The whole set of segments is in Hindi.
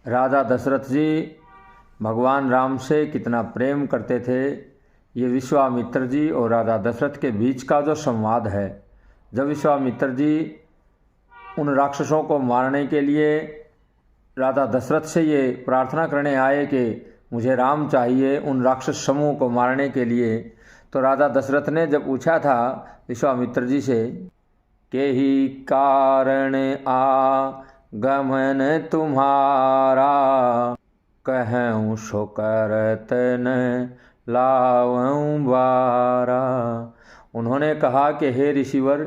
राजा दशरथ जी भगवान राम से कितना प्रेम करते थे, ये विश्वामित्र जी और राजा दशरथ के बीच का जो संवाद है। जब विश्वामित्र जी उन राक्षसों को मारने के लिए राजा दशरथ से ये प्रार्थना करने आए कि मुझे राम चाहिए उन राक्षस समूह को मारने के लिए, तो राजा दशरथ ने जब पूछा था विश्वामित्र जी से के ही कारण आगमन तुम्हारा, कहूँ सो करत न लावऊं बारा। उन्होंने कहा कि हे ऋषिवर,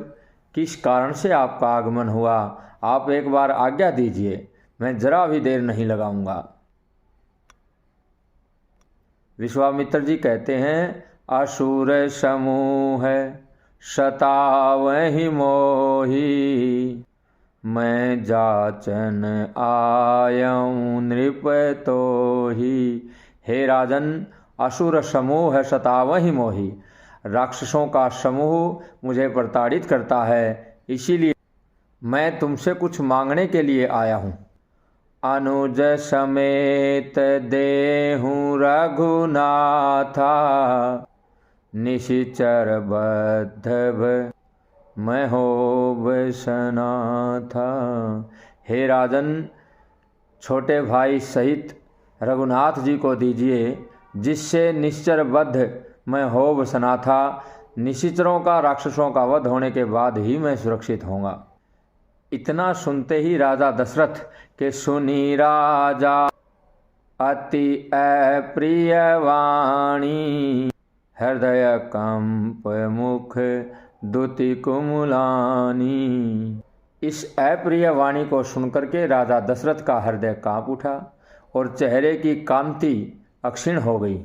किस कारण से आपका आगमन हुआ, आप एक बार आज्ञा दीजिए, मैं जरा भी देर नहीं लगाऊंगा। विश्वामित्र जी कहते हैं, असुर समूह सतावहि मोही, मैं जाचन आयऊं नृप तोही। हे राजन, असुर समूह सतावहि मोही, राक्षसों का समूह मुझे प्रताड़ित करता है, इसीलिए मैं तुमसे कुछ मांगने के लिए आया हूँ। अनुज समेत देहूँ रघुनाथा, निशिचर बद्ध मैं होब सनाथा। हे राजन, छोटे भाई सहित रघुनाथ जी को दीजिए, जिससे निश्चर बद्ध मैं होब सनाथा, निशिचरों का राक्षसों का वध होने के बाद ही मैं सुरक्षित होऊंगा। इतना सुनते ही राजा दशरथ के सुनी राजा अति अप्रिय वाणी, हृदय कंप मुख दुति कुमुलानी। इस अप्रिय वाणी को सुनकर के राजा दशरथ का हृदय कांप उठा और चेहरे की कांति अक्षीण हो गई।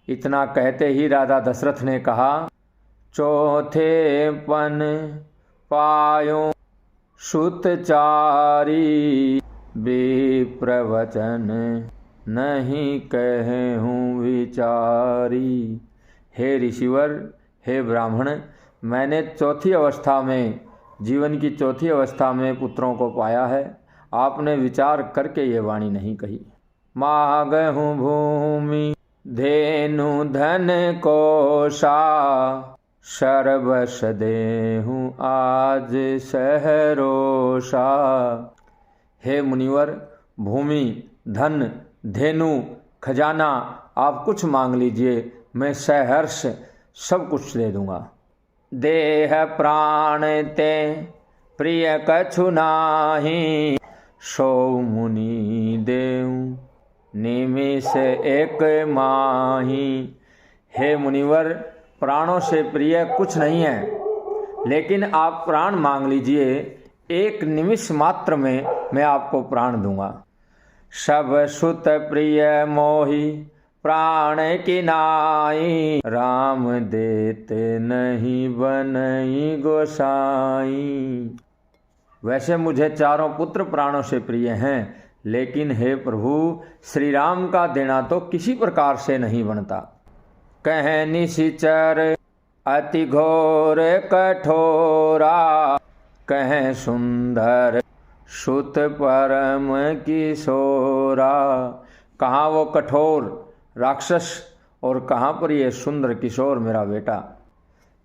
इतना कहते ही राजा दशरथ ने कहा, चौथे पन पायो सुतचारी, विप्रवचन नहीं कहूँ विचारी। हे ऋषिवर, हे ब्राह्मण, मैंने चौथी अवस्था में, जीवन की चौथी अवस्था में पुत्रों को पाया है, आपने विचार करके ये वाणी नहीं कही। मागहूँ भूमि धेनु धन कोशा, सर्वस देहूँ आज सहरोषा। हे मुनिवर, भूमि, धन, धेनु, खजाना आप कुछ मांग लीजिए, मैं सहर्ष सब कुछ दे दूंगा। देह प्राण ते प्रिय कछु नाही, सो मुनि देऊ निमिष एक माही। हे मुनिवर, प्राणों से प्रिय कुछ नहीं है, लेकिन आप प्राण मांग लीजिए, एक निमिष मात्र में मैं आपको प्राण दूंगा। सब सुत प्रिय मोहि प्राण की नाई, राम देते नहीं बनई गोसाई। वैसे मुझे चारों पुत्र प्राणों से प्रिय हैं, लेकिन हे प्रभु, श्री राम का देना तो किसी प्रकार से नहीं बनता। कह निशिचर अति घोर कठोरा, कह सुंदर सुत परम किशोरा। कहाँ वो कठोर राक्षस और कहाँ पर ये सुंदर किशोर मेरा बेटा।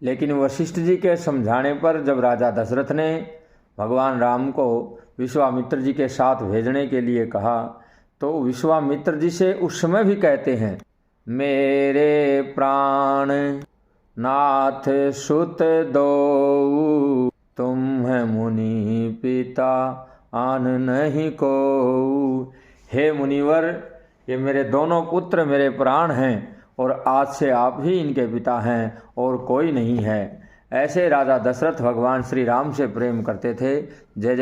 लेकिन वशिष्ठ जी के समझाने पर जब राजा दशरथ ने भगवान राम को विश्वामित्र जी के साथ भेजने के लिए कहा, तो विश्वामित्र जी से उस समय भी कहते हैं, मेरे प्राण नाथ सुत दो, तुम है मुनि पिता आन नहीं को। हे मुनिवर, ये मेरे दोनों पुत्र मेरे प्राण हैं और आज से आप ही इनके पिता हैं और कोई नहीं है। ऐसे राजा दशरथ भगवान श्री राम से प्रेम करते थे। जय जय।